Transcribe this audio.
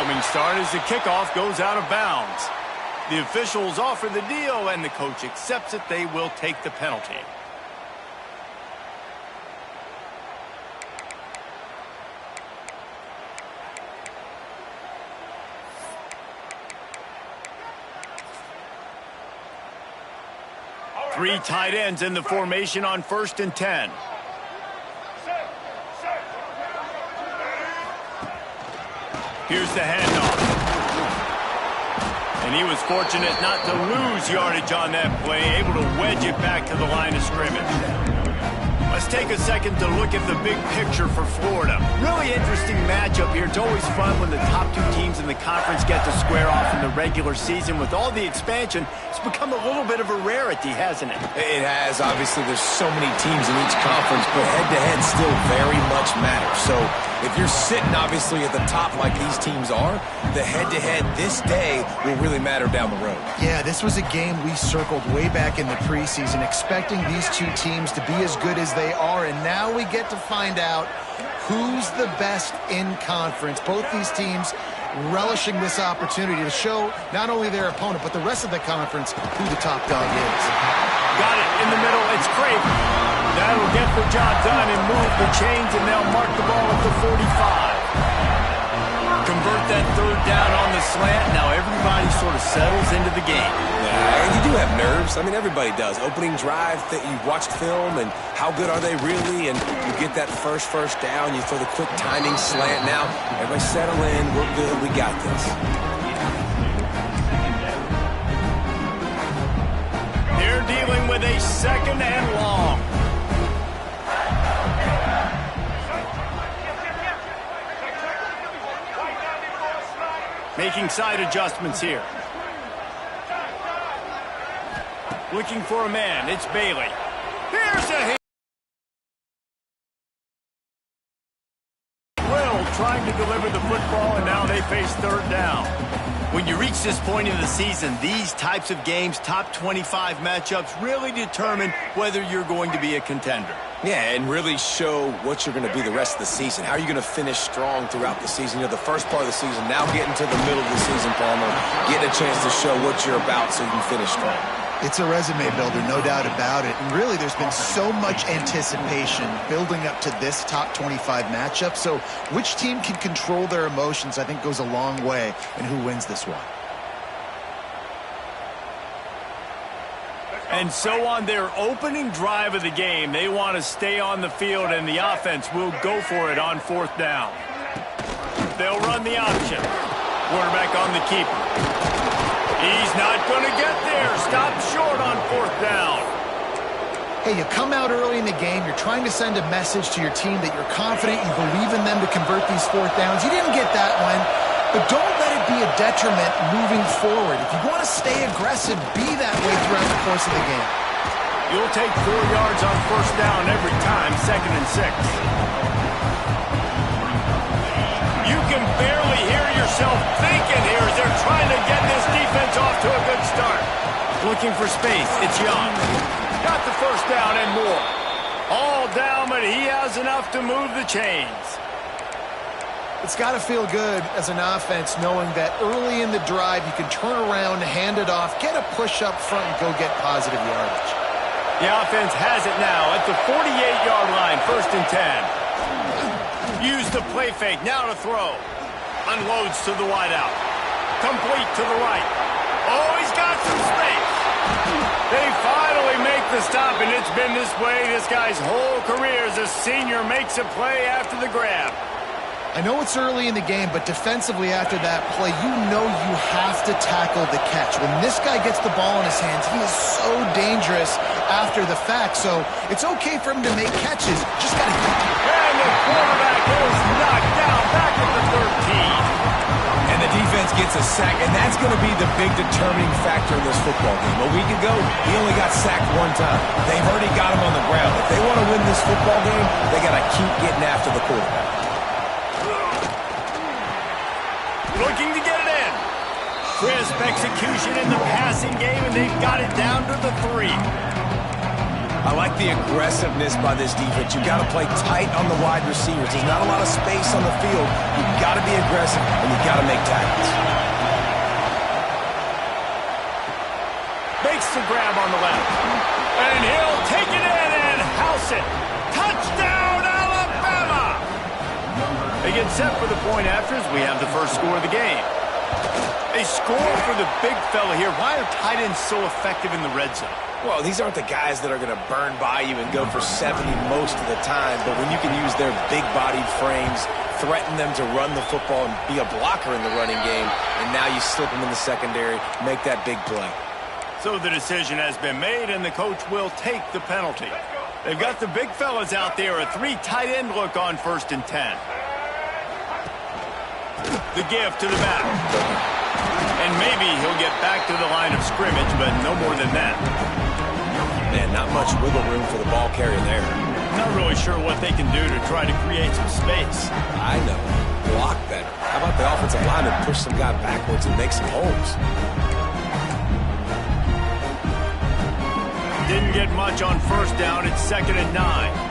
underwhelming start as the kickoff goes out of bounds. The officials offer the deal, and the coach accepts it. They will take the penalty. Three tight ends in the formation on 1st and 10. Here's the handoff. And he was fortunate not to lose yardage on that play, able to wedge it back to the line of scrimmage. Let's take a second to look at the big picture for Florida. Really interesting matchup here. It's always fun when the top two teams in the conference get to square off in the regular season. With all the expansion, it's become a little bit of a rarity, hasn't it? It has. Obviously, there's so many teams in each conference, but head-to-head still very much matters. So if you're sitting, obviously, at the top like these teams are, the head-to-head this day will really matter down the road. Yeah, this was a game we circled way back in the preseason, expecting these two teams to be as good as they are, and now we get to find out who's the best in conference. Both these teams relishing this opportunity to show not only their opponent, but the rest of the conference who the top dog is. Got it in the middle. It's Craven. That'll get the job done and move the chains, and they'll mark the ball at the 45. Convert that third down on the slant. Now everybody sort of settles into the game. Yeah, and you do have nerves. I mean, everybody does. Opening drive, you've watched film, and how good are they really? And you get that first down. You throw the quick timing slant. Now, everybody settle in. We're good. We got this. They're dealing with a 2nd and long. Making side adjustments here. Looking for a man. It's Bailey. Here's a hit. Will trying to deliver the football, and now they face 3rd down. When you reach this point in the season, these types of games, top 25 matchups, really determine whether you're going to be a contender. Yeah, and really show what you're going to be the rest of the season. How are you going to finish strong throughout the season? You know, the first part of the season, now getting to the middle of the season, Palmer, getting a chance to show what you're about so you can finish strong. It's a resume builder, no doubt about it. And really, there's been so much anticipation building up to this top 25 matchup. So which team can control their emotions, I think, goes a long way in who wins this one. And so on their opening drive of the game, they want to stay on the field, and the offense will go for it on 4th down. They'll run the option. Quarterback on the keeper. He's not going to get there. Stop short on 4th down. Hey, you come out early in the game, you're trying to send a message to your team that you're confident, you believe in them to convert these 4th downs. You didn't get that one, but don't let it be a detriment moving forward. If you want to stay aggressive, be that way throughout the course of the game. You'll take 4 yards on 1st down every time, 2nd and 6. You can barely hear yourself thinking here as they're trying to get this defense off to a good start. Looking for space. It's Young. Got the 1st down and more. All down, but he has enough to move the chains. It's got to feel good as an offense knowing that early in the drive you can turn around, hand it off, get a push up front, and go get positive yardage. The offense has it now at the 48-yard line, 1st and 10. Use the play fake, now to throw. Unloads to the wideout. Complete to the right. Oh, he's got some space. They finally make the stop, and it's been this way this guy's whole career as a senior makes a play after the grab. I know it's early in the game, but defensively after that play, you know you have to tackle the catch. When this guy gets the ball in his hands, he is so dangerous after the fact. So it's okay for him to make catches. Just got to... And the quarterback is knocked down back at the 13. And the defense gets a sack, and that's going to be the big determining factor in this football game. A week ago, he only got sacked 1 time. They've already got him on the ground. If they want to win this football game, they got to keep getting after the quarterback. Looking to get it in. Crisp execution in the passing game, and they've got it down to the 3. I like the aggressiveness by this defense. You've got to play tight on the wide receivers. There's not a lot of space on the field. You've got to be aggressive, and you've got to make tackles. Makes the grab on the left. And he'll take it in and house it. Touchdown, Alabama! They get set for the point after as we have the first score of the game. A score for the big fella here. Why are tight ends so effective in the red zone? Well, these aren't the guys that are going to burn by you and go for 70 most of the time, but when you can use their big-bodied frames, threaten them to run the football and be a blocker in the running game, and now you slip them in the secondary, make that big play. So the decision has been made, and the coach will take the penalty. They've got the big fellas out there, a 3 tight end look on 1st and 10. The give to the back. And maybe he'll get back to the line of scrimmage, but no more than that. Man, not much wiggle room for the ball carrier there. Not really sure what they can do to try to create some space. I know. Block better. How about the offensive lineman push some guy backwards and make some holes? Didn't get much on 1st down. It's 2nd and 9.